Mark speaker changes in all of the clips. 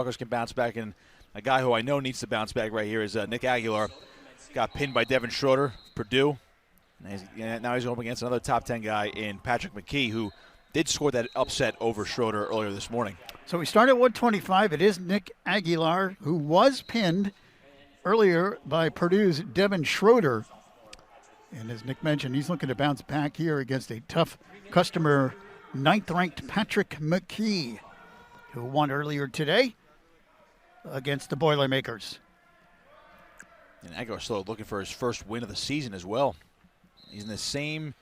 Speaker 1: Rutgers can bounce back, and a guy who I know needs to bounce back right here is Nic Aguilar. Got pinned by Devin Schroeder, Purdue. And now he's going up against another top 10 guy in Patrick McKee, who did score that upset over Schroeder earlier this morning.
Speaker 2: So we start at 125. It is Nic Aguilar, who was pinned earlier by Purdue's Devin Schroeder. And as Nick mentioned, he's looking to bounce back here against a tough customer, 9th-ranked Patrick McKee, who won earlier today against the Boilermakers.
Speaker 1: And Aguilar still looking for his first win of the season as well. He's in the same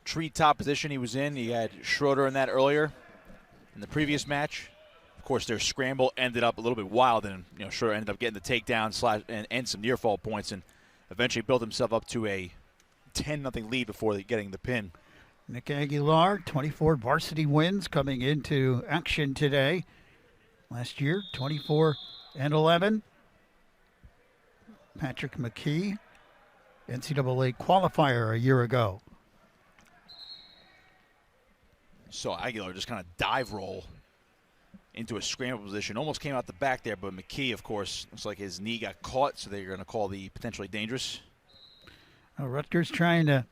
Speaker 1: treetop position he was in. He had Schroeder in that earlier in the previous match. Of course, their scramble ended up a little bit wild, and Schroeder ended up getting the takedown and some near fall points, and eventually built himself up to a 10-0 lead before getting the pin.
Speaker 2: Nic Aguilar, 24 varsity wins coming into action today. Last year, 24-11. Patrick McKee, NCAA qualifier a year ago.
Speaker 1: So Aguilar just kind of dive roll into a scramble position. Almost came out the back there, but McKee, of course, looks like his knee got caught, so they're going to call the potentially dangerous.
Speaker 2: Rutgers trying to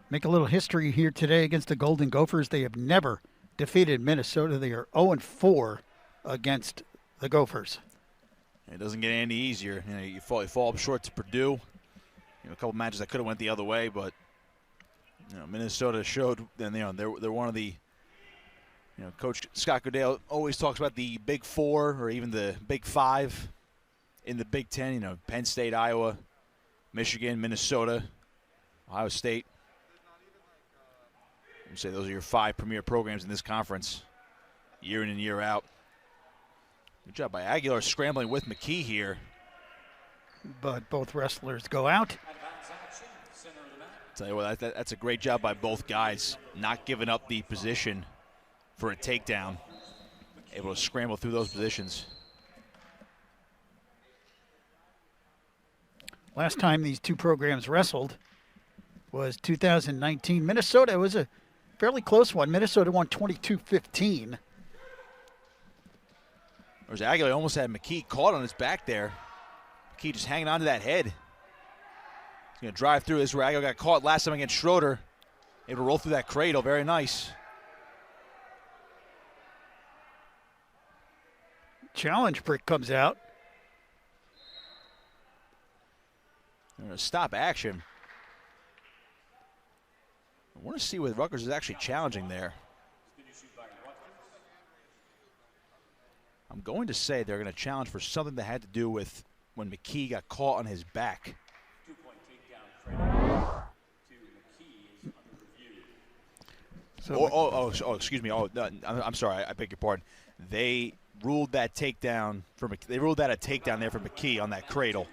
Speaker 2: make a little history here today against the Golden Gophers. They have never defeated Minnesota. They are 0-4 against the Gophers.
Speaker 1: It doesn't get any easier. You fall up short to Purdue. A couple matches that could have went the other way, but Minnesota showed. And they're one of the. Coach Scott Goodale always talks about the Big Four or even the Big Five in the Big Ten. Penn State, Iowa, Michigan, Minnesota, Ohio State. You say those are your 5 premier programs in this conference, year in and year out. Good job by Aguilar scrambling with McKee here.
Speaker 2: But both wrestlers go out.
Speaker 1: Tell you what, that's a great job by both guys, not giving up the position for a takedown. Able to scramble through those positions.
Speaker 2: Last time these two programs wrestled was 2019. Minnesota was a fairly close one. Minnesota won 22-15.
Speaker 1: Whereas Aguilar almost had McKee caught on his back there. McKee just hanging on to that head. He's going to drive through. This is where Aguilar got caught last time against Schroeder. Able to roll through that cradle. Very nice.
Speaker 2: Challenge brick comes out.
Speaker 1: They're going to stop action. I want to see what Rutgers is actually challenging there. I'm going to say they're going to challenge for something that had to do with when McKee got caught on his back. Excuse me. I'm sorry. I beg your pardon. They ruled that takedown for they ruled that a takedown there for McKee on that cradle.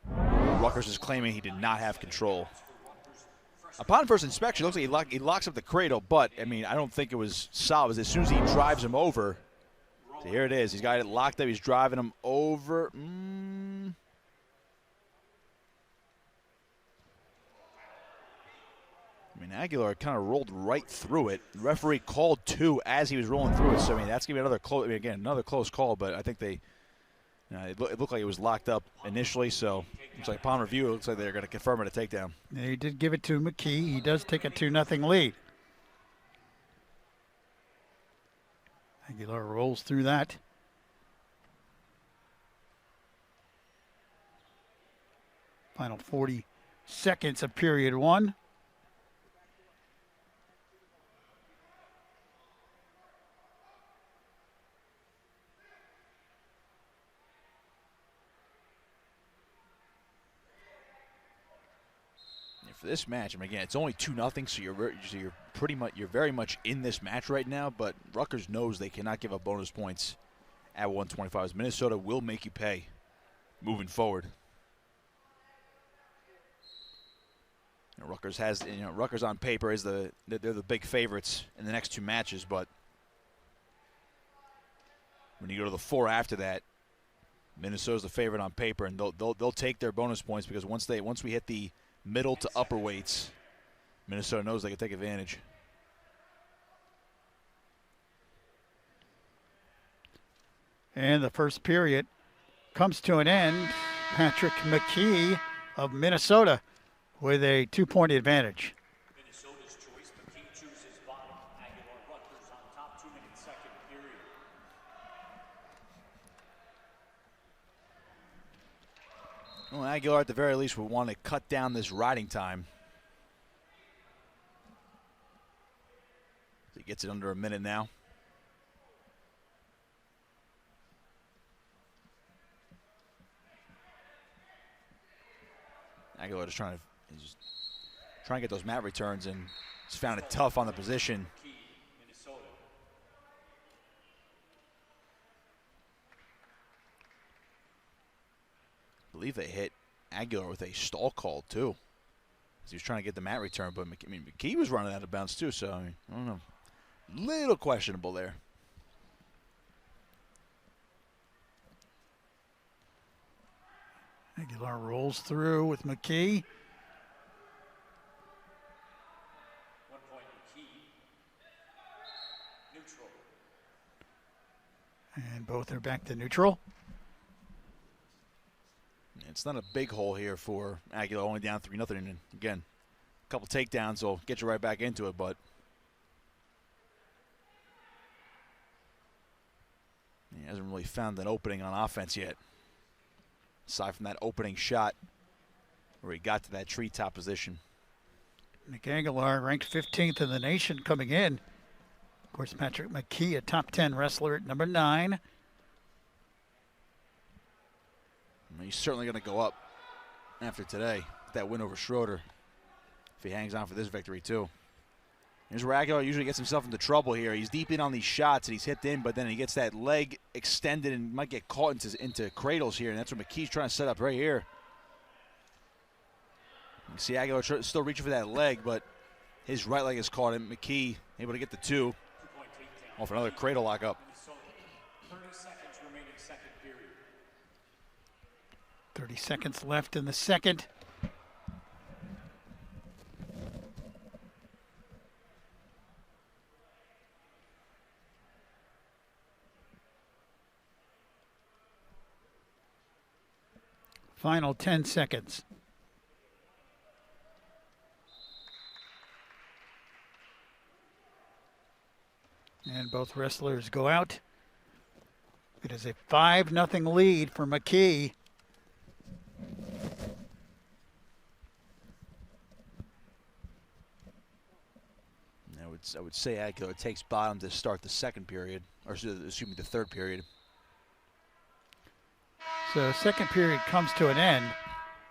Speaker 1: Rutgers is claiming he did not have control. Upon first inspection, it looks like he locks up the cradle, but I don't think it was solid. As soon as he drives him over. So here it is. He's got it locked up. He's driving him over. Aguilar kind of rolled right through it. The referee called 2 as he was rolling through it. So, that's going to be another close, another close call, but I think they, it looked like it was locked up initially. So, looks like upon review, it looks like they're going to confirm it a takedown.
Speaker 2: They did give it to McKee. He does take a 2-0 lead. Aguilar rolls through that. Final 40 seconds of period 1.
Speaker 1: For this match, again, it's only 2-0, so you're very much in this match right now. But Rutgers knows they cannot give up bonus points at 125. As Minnesota will make you pay moving forward. Rutgers has, Rutgers on paper is they're the big favorites in the next 2 matches, but when you go to the 4 after that, Minnesota's the favorite on paper, and they'll take their bonus points because once we hit the middle to upper weights, Minnesota knows they can take advantage.
Speaker 2: And the first period comes to an end. Patrick McKee of Minnesota with a 2-point advantage.
Speaker 3: Minnesota's choice. McKee chooses bottom. Aguilar, Rutgers on top. 2 minutes, second period.
Speaker 1: Well, Aguilar at the very least would want to cut down this riding time. He gets it under a minute now. Aguilar just trying to get those mat returns, and he's found it tough on the position. I believe they hit Aguilar with a stall call too. He was trying to get the mat return, but McKee was running out of bounds too, so I don't know. Little questionable there.
Speaker 2: Aguilar rolls through with McKee.
Speaker 3: 1 point McKee. Neutral.
Speaker 2: And both are back to neutral.
Speaker 1: It's not a big hole here for Aguilar, only down 3-0. And again, a couple takedowns will get you right back into it, but he hasn't really found an opening on offense yet. Aside from that opening shot where he got to that treetop position.
Speaker 2: Nic Aguilar ranked 15th in the nation coming in. Of course, Patrick McKee, a top 10 wrestler at number 9.
Speaker 1: He's certainly going to go up after today with that win over Schroeder if he hangs on for this victory too. Here's where Aguilar usually gets himself into trouble here. He's deep in on these shots and he's hit in, but then he gets that leg extended and might get caught into cradles here, and that's what McKee's trying to set up right here. You see Aguilar still reaching for that leg, but his right leg is caught, and McKee able to get the 2 off another cradle lock up.
Speaker 3: 30 seconds remaining, second period.
Speaker 2: 30 seconds left in the second. Final 10 seconds. And both wrestlers go out. It is a 5-0 lead for McKee.
Speaker 1: I would say Aguilar takes bottom to start the second period, or excuse me, the third period.
Speaker 2: So second period comes to an end,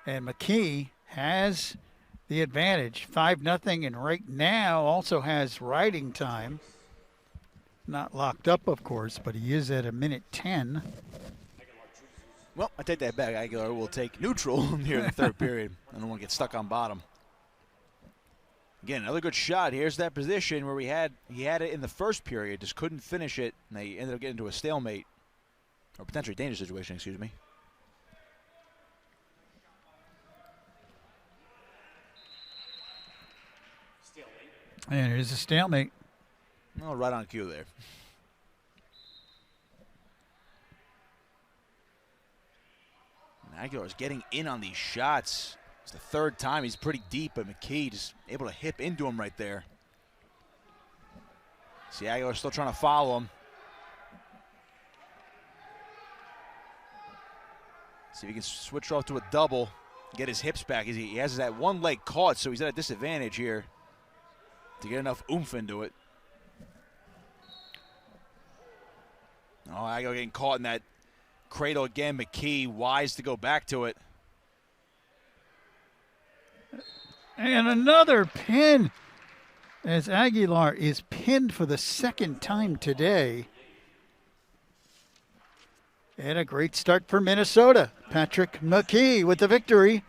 Speaker 2: and McKee has the advantage, 5-0, and right now also has riding time. Not locked up, of course, but he is at a minute 10.
Speaker 1: Well, I take that back. Aguilar will take neutral here in the third period. I don't want to get stuck on bottom. Again, another good shot. Here's that position where he had it in the first period, just couldn't finish it, and they ended up getting into a stalemate, or potentially dangerous situation, excuse me.
Speaker 2: And it is a stalemate.
Speaker 1: Oh, right on cue there. And Aguilar's getting in on these shots. It's the third time. He's pretty deep, but McKee just able to hip into him right there. See, Aguilar still trying to follow him. See if he can switch off to a double, get his hips back. He has that one leg caught, so he's at a disadvantage here to get enough oomph into it. Oh, Aguilar getting caught in that cradle again. McKee wise to go back to it.
Speaker 2: And another pin as Aguilar is pinned for the second time today. And a great start for Minnesota. Patrick McKee with the victory.